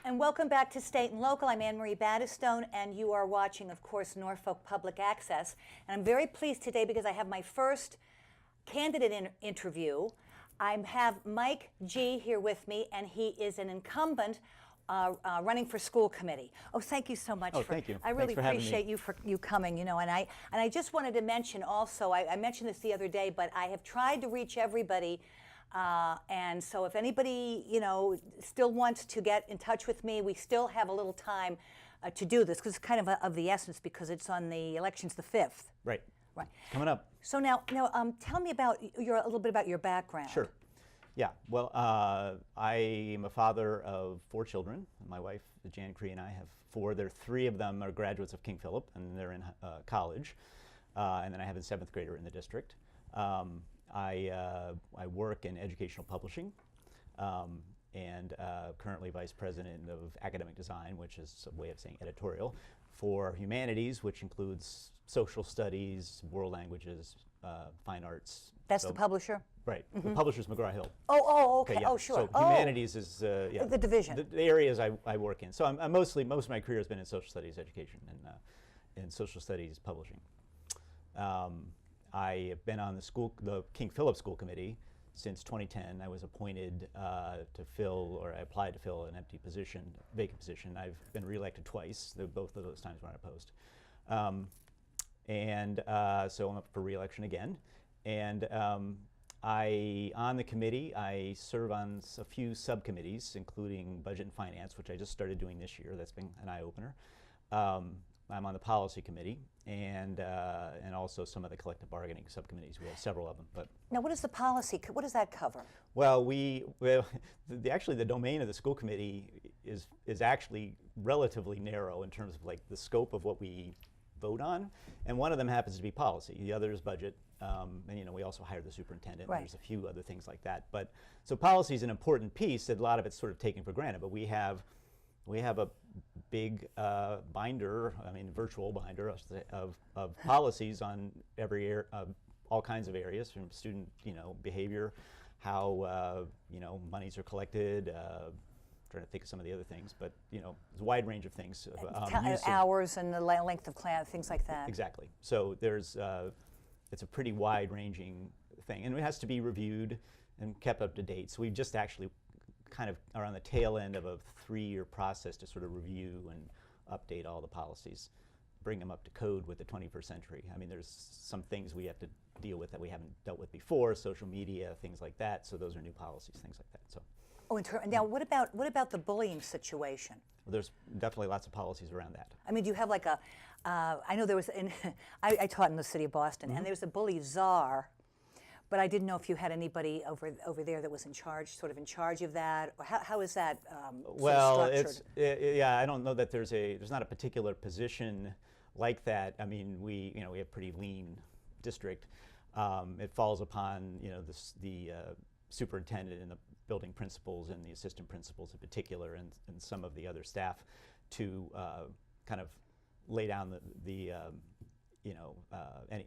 And welcome back to State and Local. I'm Anne Marie Battistone, and you are watching, of course, Norfolk Public Access. And I'm very pleased today because I have my first candidate interview. I have Mike G. here with me, and he is an incumbent running for school committee. Oh, thank you so much. Thank you. I really appreciate you coming. And I just wanted to mention also. I mentioned this the other day, but I have tried to reach everybody. And so if anybody, still wants to get in touch with me, we still have a little time to do this because it's kind of the essence because it's on the elections the 5th. Right. Right. Coming up. So now, tell me about a little bit about your background. Sure. Yeah. Well, I am a father of 4 children. My wife, Jan Cree, and I have 4. 3 of them are graduates of King Philip, and they're in college. And then I have a 7th grader in the district. I work in educational publishing and currently vice president of academic design, which is a way of saying editorial, for humanities, which includes social studies, world languages, fine arts. That's the publisher? Right. Mm-hmm. The publisher's McGraw-Hill. Oh, okay. Yeah. Oh, sure. So humanities is the division. The areas I work in. So I'm most of my career has been in social studies education and social studies publishing. I have been on the King Philip School Committee since 2010. I was appointed to fill, or I applied to fill an empty position, vacant position. I've been reelected twice. Both of those times were unopposed. So I'm up for reelection again. And on the committee, I serve on a few subcommittees, including budget and finance, which I just started doing this year. That's been an eye-opener. I'm on the policy committee and also some of the collective bargaining subcommittees. We have several of them. But now, what is the policy? What does that cover? Well, actually the domain of the school committee is actually relatively narrow in terms of like the scope of what we vote on, and one of them happens to be policy. The other is budget, and we also hire the superintendent. Right. And there's a few other things like that. But so policy is an important piece that a lot of it's sort of taken for granted. But we have a big binder, virtual binder of policies on all kinds of areas, from student, behavior, how, monies are collected, trying to think of some of the other things, but, it's a wide range of things. Hours and the length of class, things like that. Exactly. So it's a pretty wide-ranging thing, and it has to be reviewed and kept up to date. So we've just actually kind of are on the tail end of a 3-year process to sort of review and update all the policies, bring them up to code with the 21st century. There's some things we have to deal with that we haven't dealt with before, social media, things like that. So those are new policies, things like that. So. Oh, now what about the bullying situation? Well, there's definitely lots of policies around that. Do you have like I know there was, I taught in the city of Boston, mm-hmm. and there's a bully czar. But I didn't know if you had anybody over there that was in charge of that, or how is that well, sort of structured? I don't know that there's not a particular position like that. We have a pretty lean district. It falls upon the superintendent and the building principals and the assistant principals in particular, and some of the other staff to kind of lay down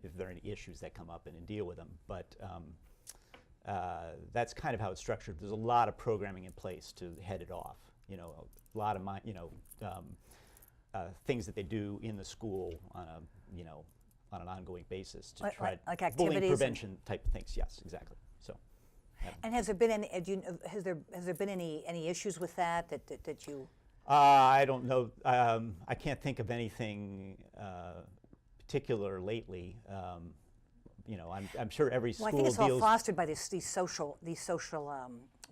if there are any issues that come up and deal with them. But that's kind of how it's structured. There's a lot of programming in place to head it off. A lot of things that they do in the school on an ongoing basis to try like bullying prevention type of things. Yes, exactly. So. And has there been any? Has there been any issues with that you? I don't know. I can't think of anything particular lately. I'm sure every school I think it's deals. all fostered by these social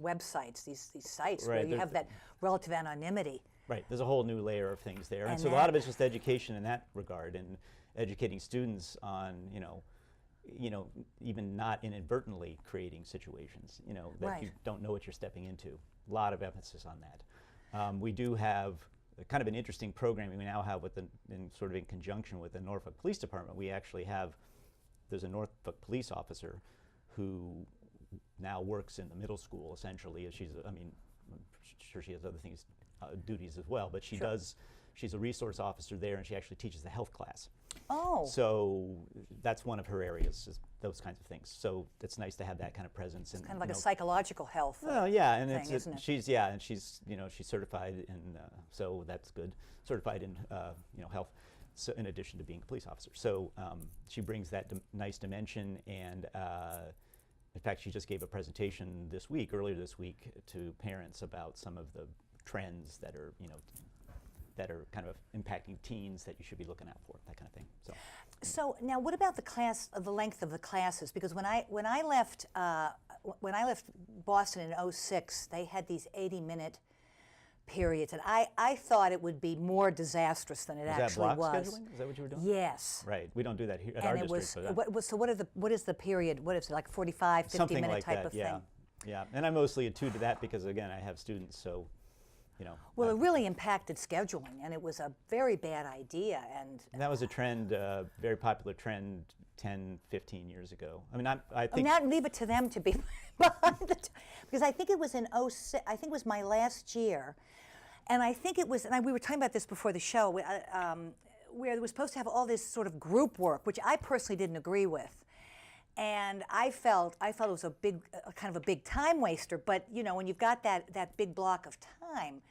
websites, these sites right, where you have that relative anonymity. Right. There's a whole new layer of things there, and so a lot of it's just education in that regard, and educating students on even not inadvertently creating situations that right. you don't know what you're stepping into. A lot of emphasis on that. We do have kind of an interesting programming we now have in conjunction with the Norfolk Police Department. We actually there's a Norfolk police officer who now works in the middle school essentially. I'm sure she has other duties as well, but she sure. she's a resource officer there, and she actually teaches the health class. Oh. So that's one of her areas, is those kinds of things. So it's nice to have that kind of presence. And Kind of like a psychological health. Well, yeah, and thing, isn't it? she's she's she's certified in so that's good. Certified in health. So in addition to being a police officer, so she brings that nice dimension, and in fact, she just gave a presentation earlier this week, to parents about some of the trends that are that are kind of impacting teens that you should be looking out for, that kind of thing. So now, what about the length of the classes? Because when I left Boston in '06, they had these 80-minute periods, and I thought it would be more disastrous than it actually was. was. Is that block scheduling? Is that what you were doing? Yes. Right. We don't do that here at And our it district. was, so what is the period? What is it, like 45, 50 something minute like type that, of yeah. thing? Yeah, and I'm mostly attuned to that because, again, I have students, so, Well, it really impacted scheduling, and it was a very bad idea. And that was a trend, very popular trend 10, 15 years ago. I mean, I think... now leave it to them to be behind because I think it was in '06, I think it was my last year, and I think it was, and we were talking about this before the show, where it was supposed to have all this sort of group work, which I personally didn't agree with. And I felt it was a big, kind of a big time waster. But when you've got that big block of time,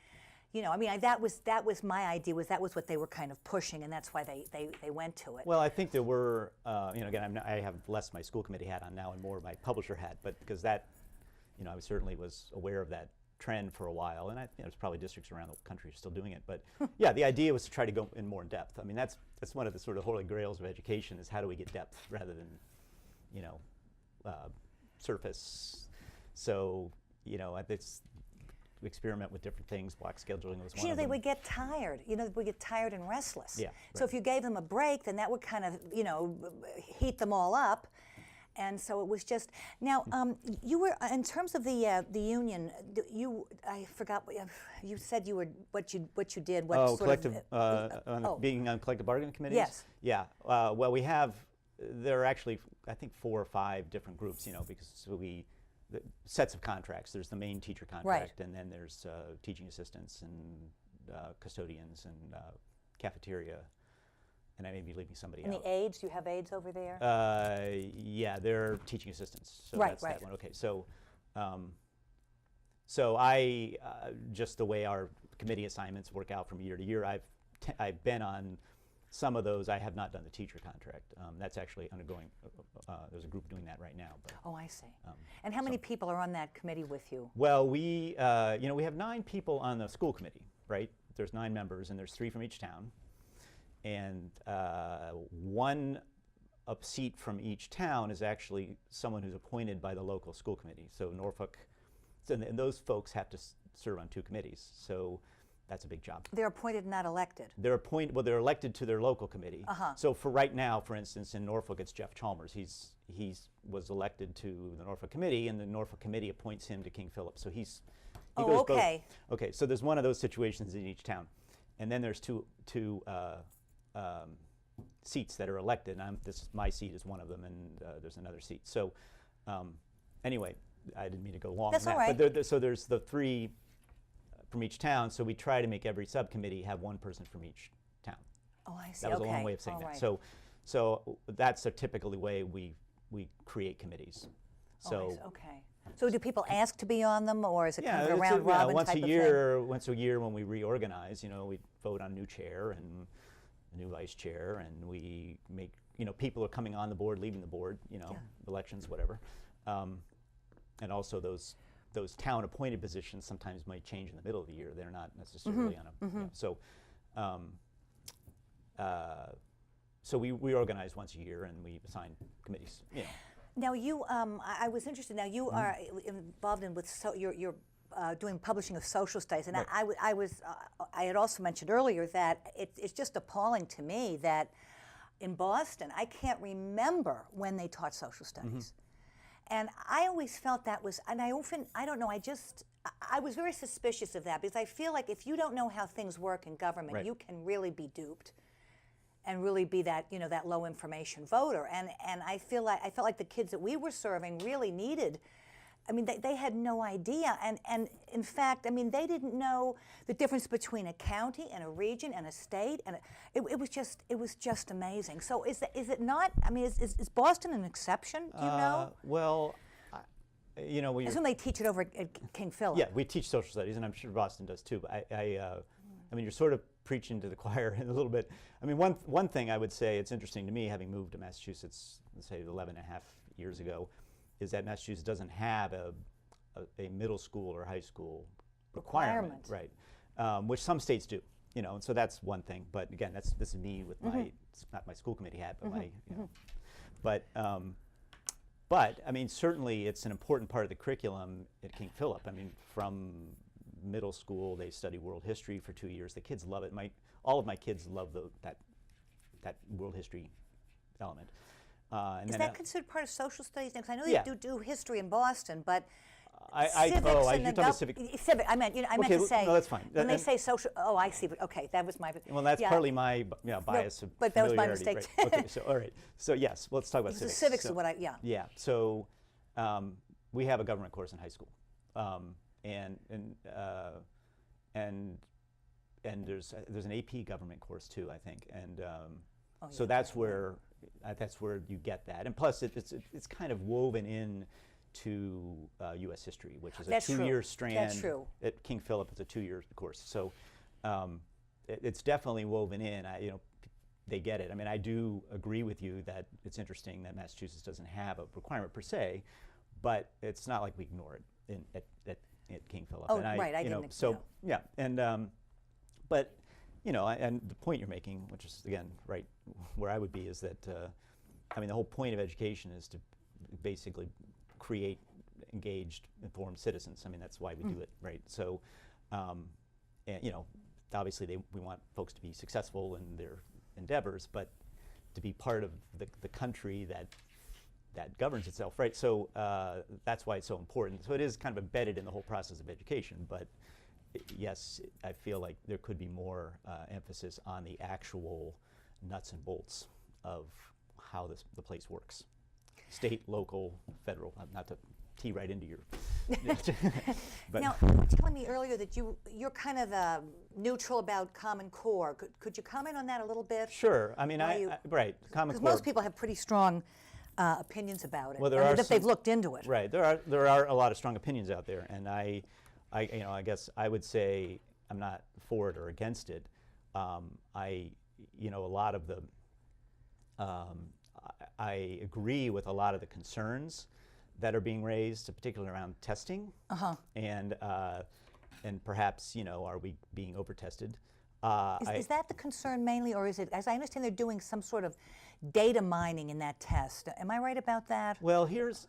I mean, that was my idea. That was what they were kind of pushing, and that's why they went to it. Well, I think there were, again, I have less my school committee hat on now and more my publisher hat, but because that, I certainly was aware of that trend for a while, and there's probably districts around the country still doing it. But yeah, the idea was to try to go in more in depth. I mean, that's one of the sort of holy grails of education, is how do we get depth rather than surface. So, it's we experiment with different things. Block scheduling was one of them. They would get tired. They would get tired and restless. Yeah. So if you gave them a break, then that would kind of, heat them all up. And so it was just. Now, you were, in terms of the union. I forgot. You said you were what you did. What sort collective. of, being on collective bargaining committees. Yes. Yeah. Well, we have. There are actually, I think, 4 or 5 different groups. Because the sets of contracts. There's the main teacher contract, and then there's teaching assistants and custodians and cafeteria. And I may be leaving somebody out. And the aides, do you have aides over there? Yeah, they're teaching assistants. So right, that's right. that one. Okay, so I just the way our committee assignments work out from year to year, I've been on some of those. I have not done the teacher contract. That's actually undergoing. There's a group doing that right now. But, oh, I see. And how many people are on that committee with you? well, we have 9 people on the school committee, right? There's 9 members, and there's 3 from each town. And 1 seat from each town is actually someone who's appointed by the local school committee. So Norfolk, and those folks have to serve on 2 committees. So that's a big job. They're appointed, not elected. They're appointed. Well, they're elected to their local committee. Uh-huh. So for right now, for instance, in Norfolk, it's Jeff Chalmers. He was elected to the Norfolk committee, and the Norfolk committee appoints him to King Philip. So he goes okay. both. Okay. So there's one of those situations in each town, and then there's two seats that are elected. And my seat is one of them, and there's another seat. So anyway, I didn't mean to go long. That's on that. all right. But so there's the 3 from each town. So we try to make every subcommittee have 1 person from each town. Oh, I see. That was okay. a long way of saying all that. right. So that's a typical way we create committees. So okay. So do people ask to be on them, or is it kind of a it's round robin once type a of year. Once a year when we reorganize, we vote on a new chair and a new vice chair, and we make people are coming on the board, leaving the board, elections, whatever, and also those town appointed positions sometimes might change in the middle of the year. They're not necessarily on a so. So we reorganize once a year, and we assign committees. Now I was interested. Now you are involved in you're doing publishing of social studies, and right. I had also mentioned earlier that it's just appalling to me that in Boston I can't remember when they taught social studies, and I always felt that was, and I don't know, I was very suspicious of that, because I feel like if you don't know how things work in government, right. you can really be duped. And really be that that low information voter, and I felt like the kids that we were serving really needed I mean, they had no idea, and in fact, I mean, they didn't know the difference between a county and a region and a state, and it was just amazing. So is it not? I mean, is Boston an exception? Do you know? Well, you know, I assume they teach it over at King Philip. yeah, we teach social studies, and I'm sure Boston does too. But I mean, you're sort of preaching to the choir a little bit. I mean, one thing I would say, it's interesting to me, having moved to Massachusetts, let's say 11 and a half years ago, is that Massachusetts doesn't have a middle school or high school requirement, right? Which some states do, you know. And so that's one thing. But again, this is me with my, it's not my school committee hat, but my, you know, but I mean, certainly it's an important part of the curriculum at King Philip. I mean, from middle school, they study world history for 2 years. The kids love it. All of my kids love that world history element. And Is then, that considered part of social studies? Because I know yeah. they do history in Boston, but you're talking about civic. Civic. I meant, you know, I meant to say. No, that's fine. When they say social, oh, I see. But okay, that was my. Well, that's yeah. partly my bias of but that was my familiarity, mistake. right. Okay, so all right. So yes, let's talk about The civics. civics So, is what I, yeah. Yeah. So we have a government course in high school, and there's an AP government course too, I think, and so yeah, that's where you get that, and plus it's kind of woven in to U.S. history, which is a That's true. two-year strand. That's true. At King Philip, it's a 2-year course, so it's definitely woven in. You know, they get it. I mean, I do agree with you that it's interesting that Massachusetts doesn't have a requirement per se, but it's not like we ignore it at King Philip. Oh, and right, I you know, didn't. so No. yeah, and but you know, and the point you're making, which is again right where I would be, is that I mean, the whole point of education is to basically create engaged, informed citizens. I mean, that's why we do it, right? So, and, you know, obviously we want folks to be successful in their endeavors, but to be part of the country that governs itself, right? So that's why it's so important. So it is kind of embedded in the whole process of education, but yes, I feel like there could be more emphasis on the actual nuts and bolts of how the place works. State, local, federal, not to tee right into your. But Now, you were telling me earlier that you're kind of neutral about Common Core. Could you comment on that a little bit? sure. I mean, right. Common Because Core. most people have pretty strong opinions about it. Well, there I mean, are if they've looked into it. Right. There are a lot of strong opinions out there, and I you know, I guess I would say I'm not for it or against it. You know, a lot of the. I agree with a lot of the concerns that are being raised, particularly around testing, and perhaps, you know, are we being over-tested? Is that the concern mainly, or is it, as I understand, they're doing some sort of data mining in that test? Am I right about that? Well, here's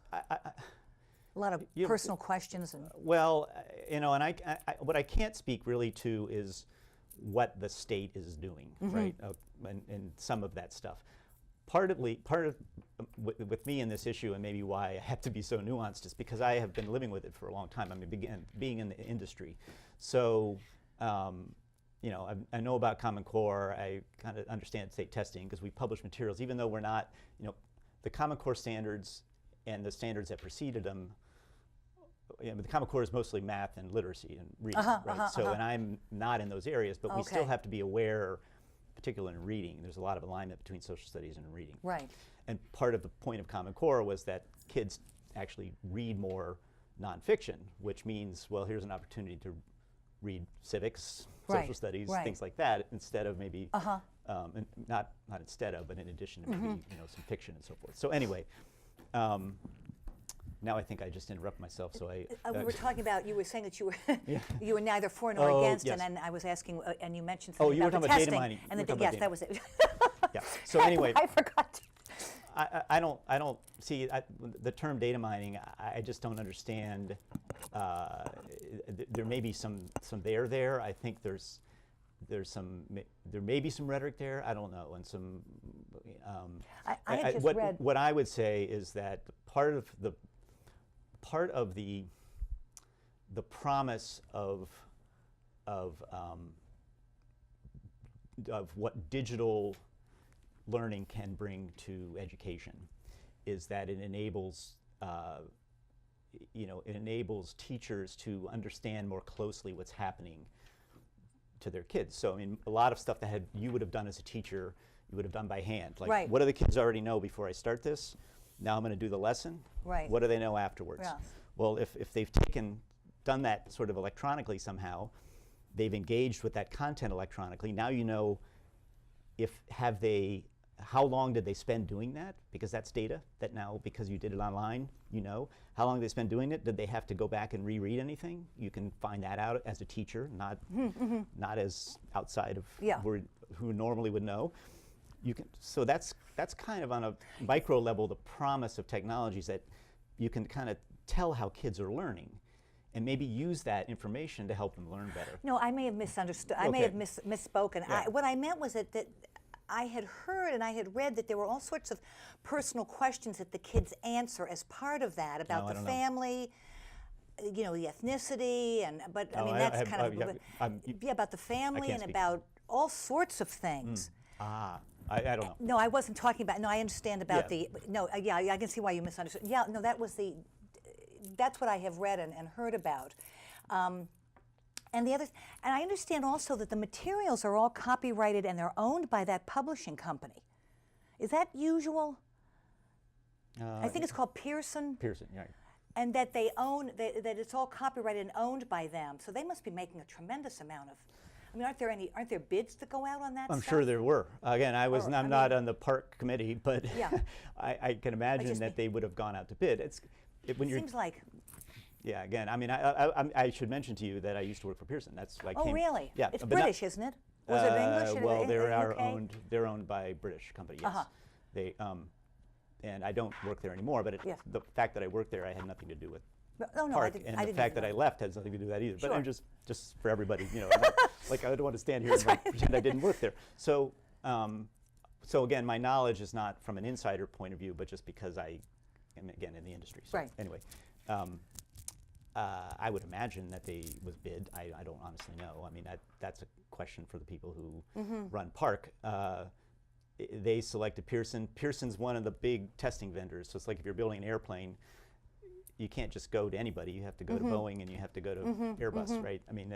A lot of personal questions and. well, you know, and what I can't speak really to is what the state is doing, right? And some of that stuff. Part of with me in this issue, and maybe why I have to be so nuanced, is because I have been living with it for a long time. I mean, being in the industry, so you know, I know about Common Core. I kind of understand state testing because we publish materials, even though we're not, you know, the Common Core standards and the standards that preceded them. You know, the Common Core is mostly math and literacy and reading, right? So, and I'm not in those areas, but we still have to be aware. Particularly in reading, there's a lot of alignment between social studies and reading. Right. And part of the point of Common Core was that kids actually read more nonfiction, which means, well, here's an opportunity to read civics, social studies, things like that, instead of maybe, and not instead of, but in addition to maybe, you know, some fiction and so forth. So anyway, now I think I just interrupt myself. So we were talking about. You were saying that you were you were neither for nor against, yes. and then I was asking, and you mentioned something you were about the talking testing, about data mining. and yes, that was it. Yeah. So anyway, I forgot. I don't see the term data mining. I just don't understand. There may be some there. I think there may be some rhetoric there. I don't know, and some. I had just read. What I would say is that part of the promise of what digital learning can bring to education is that it enables it enables teachers to understand more closely what's happening to their kids. So I mean, a lot of stuff that you would have done as a teacher, you would have done by hand. Like, Right. what do the kids already know before I start this? Now I'm going to do the lesson. Right. What do they know afterwards? Yeah. Well, if they've done that sort of electronically somehow, they've engaged with that content electronically. Now you know how long did they spend doing that? Because that's data that now, because you did it online, you know. How long did they spend doing it? Did they have to go back and reread anything? You can find that out as a teacher, not as outside of Yeah. who normally would know. So that's kind of on a micro level the promise of technologies, that you can kind of tell how kids are learning and maybe use that information to help them learn better. No, I may have misunderstood. I may have misspoken. Yeah. What I meant was that I had heard and I had read that there were all sorts of personal questions that the kids answer as part of that, about the family, the ethnicity, but I mean, that's kind of, about the family and about all sorts of things. I don't know. No, I wasn't talking about, no, I understand about I can see why you misunderstood. Yeah, no, that's what I have read and heard about. And I understand also that the materials are all copyrighted and they're owned by that publishing company. Is that usual? I think it's called Pearson. Pearson, yeah. And that they own, that it's all copyrighted and owned by them. So they must be making a tremendous amount of, I mean, aren't there bids that go out on that I'm stuff? sure there were. Again, I'm not on the park committee, but Yeah. I can imagine that they would have gone out to bid. When you're, Seems like. Yeah, again, I mean, I should mention to you that I used to work for Pearson. That's like. Oh, really? Yeah. It's British, isn't it? Was it English? Well, UK? they're owned by a British company, yes. They, and I don't work there anymore, but the fact that I worked there, I had nothing to do with park. And the fact that I left has nothing to do with that either. Sure. But I'm just for everybody, like, I don't want to stand here and pretend I didn't work there. So, so again, my knowledge is not from an insider point of view, but just because I am, again, in the industry. So Right. Anyway. I would imagine that they was bid. I don't honestly know. I mean, that's a question for the people who run park. They selected Pearson. Pearson's one of the big testing vendors. So it's like if you're building an airplane, you can't just go to anybody. You have to go to Boeing and you have to go to Airbus, right? I mean,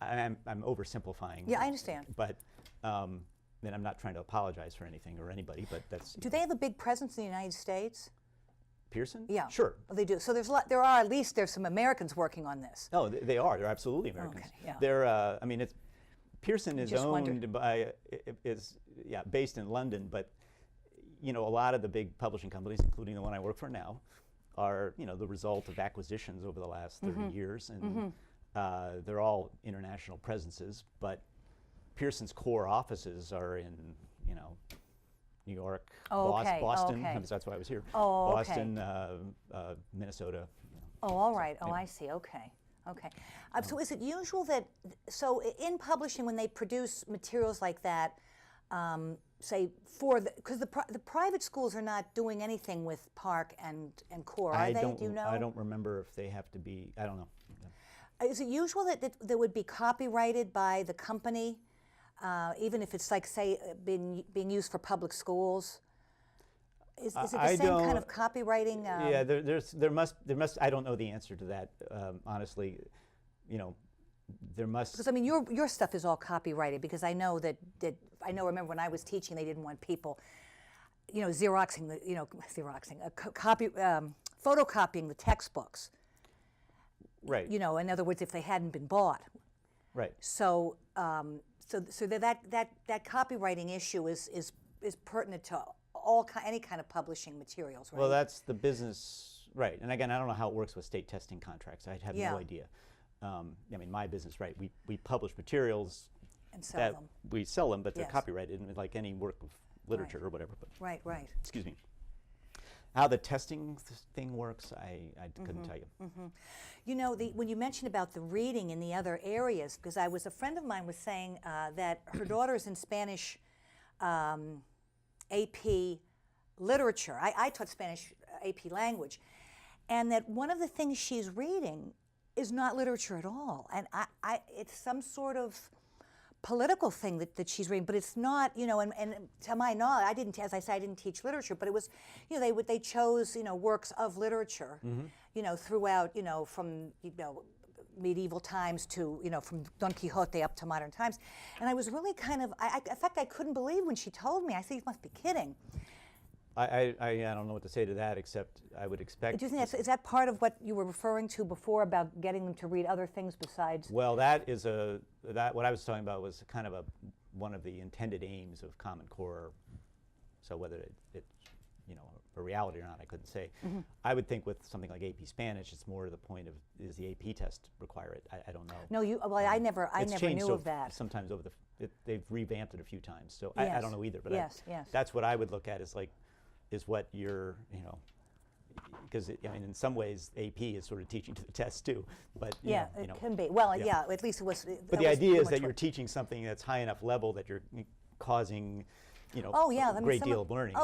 I'm oversimplifying. Yeah, I understand. But and I'm not trying to apologize for anything or anybody, but that's. Do they have a big presence in the United States? Pearson? Yeah. Sure. Well, they do. So there's some Americans working on this. No, they are. They're absolutely Americans. Okay, yeah. They're. I mean, Pearson is Just owned wondered. by based in London, but a lot of the big publishing companies, including the one I work for now, are the result of acquisitions over the last 30 years, and they're all international presences. But Pearson's core offices are in New York, Boston. okay. That's why I was here. Oh, okay. Boston, Minnesota. Oh, all right. Oh, I see. Okay. Okay. So is it usual that, so in publishing, when they produce materials like that, say because the private schools are not doing anything with Park and Core, are they? Do you know? I don't remember if they have to be. I don't know. Is it usual that would be copyrighted by the company, even if it's like, say, being used for public schools? Is it the same kind of copywriting? Yeah, there must. I don't know the answer to that, honestly. There must. Because I mean, your stuff is all copyrighted. Because I know remember when I was teaching, they didn't want people, photocopying the textbooks. Right. In other words, if they hadn't been bought. Right. So, so that copywriting issue is pertinent to any kind of publishing materials, right? Well, that's the business, right? And again, I don't know how it works with state testing contracts. I have no idea. I mean, my business, right? We publish materials and sell them. We sell them, but they're Yes. copyrighted, and like any work of literature or whatever. But Right. excuse me. How the testing thing works, I couldn't tell you. When you mentioned about the reading in the other areas, because a friend of mine was saying that her daughter's in Spanish AP literature. I taught Spanish AP language, and that one of the things she's reading is not literature at all, and it's some sort of political thing that she's reading, but it's not, and to my knowledge, as I said, I didn't teach literature, but it was, they chose, works of literature, throughout, from, medieval times to, from Don Quixote up to modern times. And I was really kind of, in fact, I couldn't believe when she told me. I said, you must be kidding. I don't know what to say to that, except I would expect. Do you think is that part of what you were referring to before about getting them to read other things besides? Well, what I was talking about was kind of one of the intended aims of Common Core. So whether it's a reality or not, I couldn't say. Mm-hmm. I would think with something like AP Spanish, it's more to the point of, is the AP test require it? I don't know. No, I never knew of that. Sometimes they've revamped it a few times, so yes. I don't know either. But yes. That's what I would look at is what you're, because in some ways AP is sort of teaching to the test too. But it can be. Well, yeah, at least it was. But the idea is that you're teaching something that's high enough level that you're causing, a great deal of learning.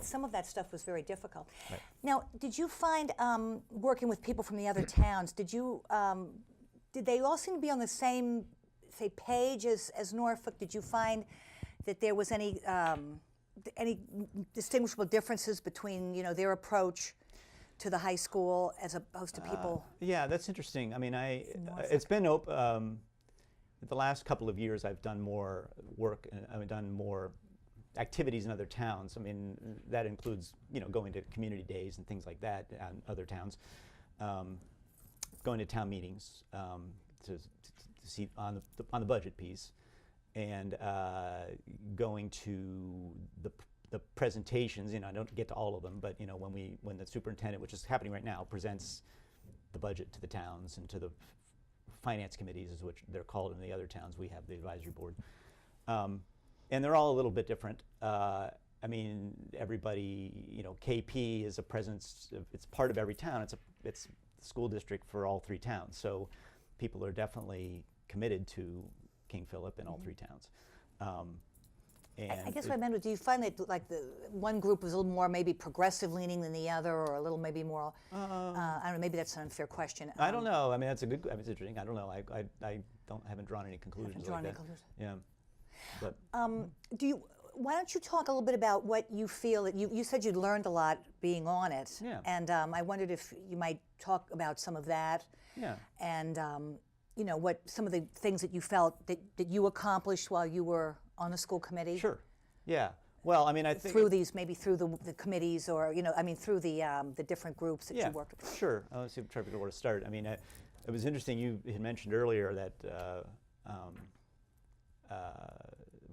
Some of that stuff was very difficult. Right. Now, did you find working with people from the other towns? Did they all seem to be on the same, say, page as Norfolk? Did you find that there was any distinguishable differences between their approach to the high school as opposed to people? Yeah, that's interesting. I mean, it's been the last couple of years I've done more work. I've done more activities in other towns. I mean, that includes going to community days and things like that in other towns, going to town meetings to see on the budget piece. And going to the presentations, I don't get to all of them, but when the superintendent, which is happening right now, presents the budget to the towns and to the finance committees, is what they're called in the other towns. We have the advisory board, and they're all a little bit different. I mean, everybody, KP is a presence. It's part of every town. It's the school district for all three towns. So people are definitely committed to King Philip in all three towns. And I guess what I meant was, do you find that like the one group was a little more maybe progressive leaning than the other, or a little maybe more? I don't know. Maybe that's an unfair question. I don't know. I mean, that's a good. I mean, it's interesting. I don't know. I haven't drawn any conclusions like that. Yeah. But why don't you talk a little bit about what you feel that you said you'd learned a lot being on it. Yeah. And I wondered if you might talk about some of that. Yeah. And what some of the things that you felt that you accomplished while you were on the school committee. Sure. Yeah. Well, I mean, I think through the committees, or through the different groups that you worked with. Sure. Let's see. Try to figure out where to start. I mean, it was interesting. You had mentioned earlier that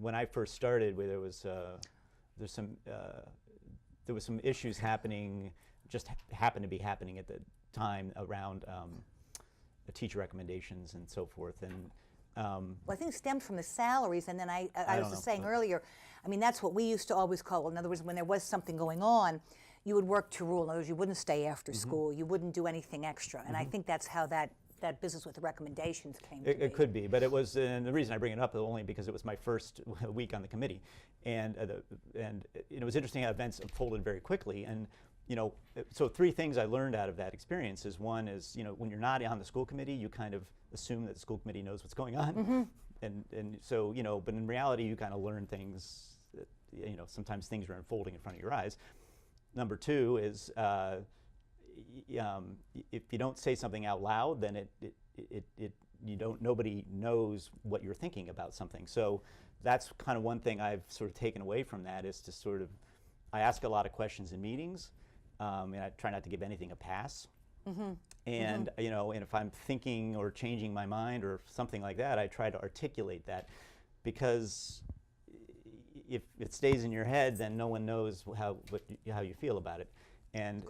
when I first started, where there was some issues happening, just happened to be happening at the time around the teacher recommendations and so forth, and. Well, I think it stemmed from the salaries, and then I was just saying but earlier, I mean, that's what we used to always call, in other words, when there was something going on, you would work to rule. In other words, you wouldn't stay after school, you wouldn't do anything extra, and I think that's how that business with the recommendations came to be. It could be, but it was, and the reason I bring it up is only because it was my first week on the committee, and it was interesting how events unfolded very quickly, and so three things I learned out of that experience is, one is, when you're not on the school committee, you kind of assume that the school committee knows what's going on, and so but in reality you kind of learn things that, sometimes things are unfolding in front of your eyes. Number two is if you don't say something out loud, then nobody knows what you're thinking about something. So that's kind of one thing I've sort of taken away from that, is to sort of, I ask a lot of questions in meetings, and I try not to give anything a pass. And and if I'm thinking or changing my mind or something like that, I try to articulate that, because if it stays in your head, then no one knows how you feel about it. And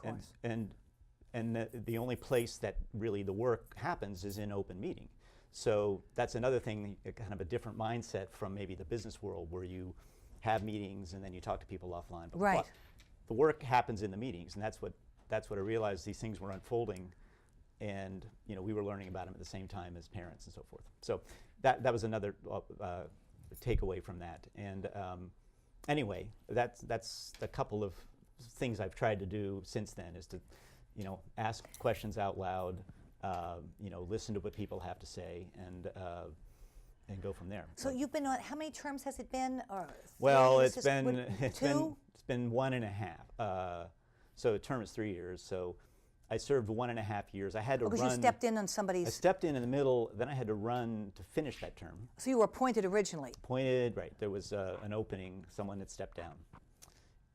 the only place that really the work happens is in open meeting. So that's another thing, kind of a different mindset from maybe the business world, where you have meetings and then you talk to people offline. But right. The work happens in the meetings, and that's what I realized. These things were unfolding, and we were learning about them at the same time as parents and so forth. So that was another takeaway from that. And anyway, that's a couple of things I've tried to do since then, is to ask questions out loud, listen to what people have to say, and go from there. So you've been on, how many terms has it been? Or Well, three? it's This is- been what, it's two? been 1.5. So a term is 3 years. So I served 1.5 years. I had to Because run. you stepped in on I somebody's. stepped in the middle. Then I had to run to finish that term. So you were appointed originally. Appointed, right? There was an opening. Someone had stepped down,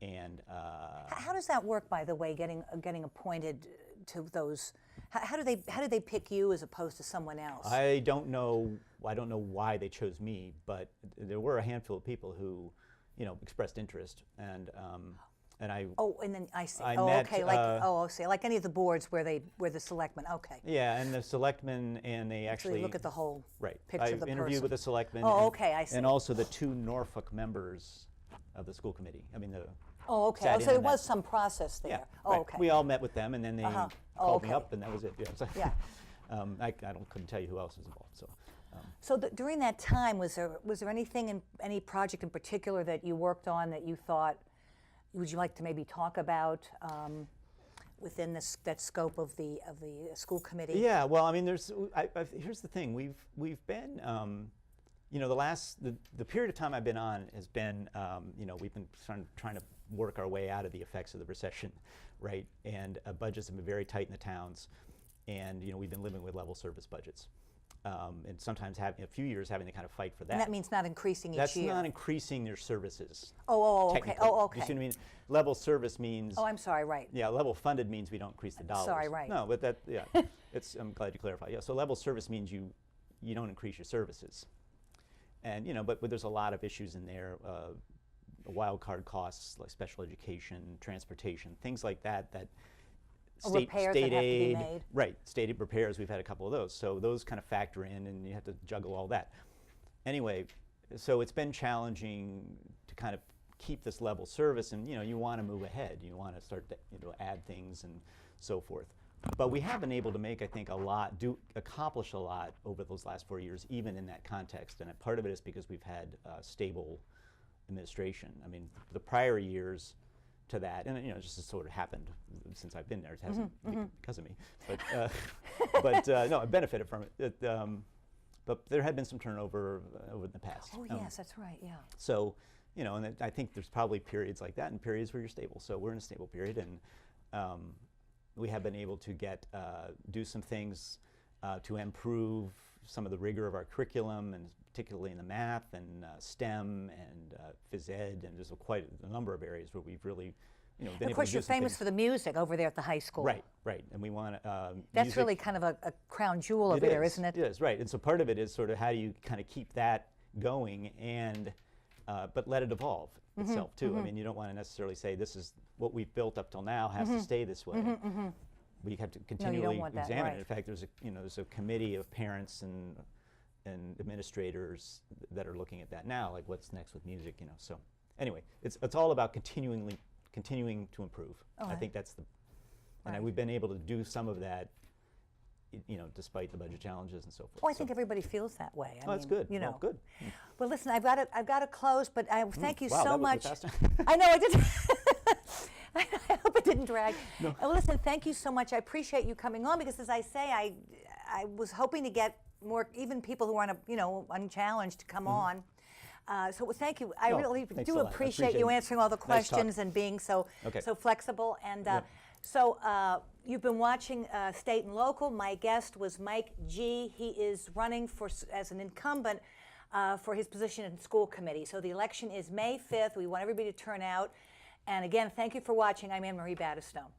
and How does that work, by the way? Getting appointed to those. How do they pick you as opposed to someone else? I don't know. I don't know why they chose me, but there were a handful of people who, expressed interest, and I. Oh, and then I see. I Oh, met, okay. I see. Like any of the boards where the selectmen. Okay. Yeah, and the selectmen, and they So actually you look at the whole right. picture I of the interviewed person. with the selectmen. Oh, and, okay, I see. And also the 2 Norfolk members of the school committee. I mean, Oh, okay. sat Oh, in so on there was that. some process there. Yeah. Oh, right. okay. We all met with them, and then they Oh, called me okay. up, and that was it. Yeah. So, Yeah. I couldn't tell you who else was involved. So. So during that time, was there anything any project in particular that you worked on that you thought, would you like to maybe talk about within that scope of the school committee? Yeah, well, I mean, here's the thing. We've been, the period of time I've been on has been, we've been trying to work our way out of the effects of the recession, right? And budgets have been very tight in the towns, and we've been living with level service budgets, and sometimes having a few years having to kind of fight for that. And that means not increasing each That's year. not increasing their services. Okay. Technically. Oh, okay. You see what I mean? Level service means. Oh, I'm sorry. Right. Yeah, level funded means we don't increase the dollars. Sorry, right. No, but I'm glad you clarified. Yeah, so level service means you don't increase your services. And, but there's a lot of issues in there, wild card costs like special education, transportation, things like that, Repairs that have to be aid, made. right, state aid repairs, we've had a couple of those. So those kind of factor in, and you have to juggle all that. Anyway, so it's been challenging to kind of keep this level service, and you want to move ahead. You want to start to add things and so forth. But we have been able to make, I think, accomplish a lot over those last 4 years, even in that context. And part of it is because we've had stable administration. I mean, the prior years to that, and it just sort of happened since I've been there. It hasn't because of me, but no, I benefited from it. But there had been some turnover over the past. Oh, yes, that's right. Yeah. So, and I think there's probably periods like that and periods where you're stable. So we're in a stable period, and we have been able to do some things to improve some of the rigor of our curriculum, and particularly in the math and STEM and phys ed, and there's quite a number of areas where we've really, been able to do some things. Of course, you're famous for the music over there at the high school. Right, and we want That's music. really kind of a crown jewel over there, isn't it? It is, right. And so part of it is sort of how do you kind of keep that going, and but let it evolve itself too. I mean, you don't want to necessarily say this is what we've built up till now has to stay this way. We have to continually want that, examine right. it. In fact, there's a committee of parents and administrators that are looking at that now, like what's next with music. So anyway, it's all about continuing to improve. I think that's and we've been able to do some of that, despite the budget challenges and so forth. Oh, I think everybody feels that way. I that's mean, good. Well, good. Well, listen, I've got to close, but I thank you Wow, so that was much. fast. I know I did. I hope it didn't drag. No. Well, listen, thank you so much. I appreciate you coming on because, as I say, I was hoping to get more, even people who aren't, unchallenged to come on. So thank you. I really do appreciate you answering all the questions and being so flexible. And so you've been watching State and Local. My guest was Mike G. He is running as an incumbent for his position in school committee. So the election is May 5th. We want everybody to turn out. And again, thank you for watching. I'm Anne Marie Battistone.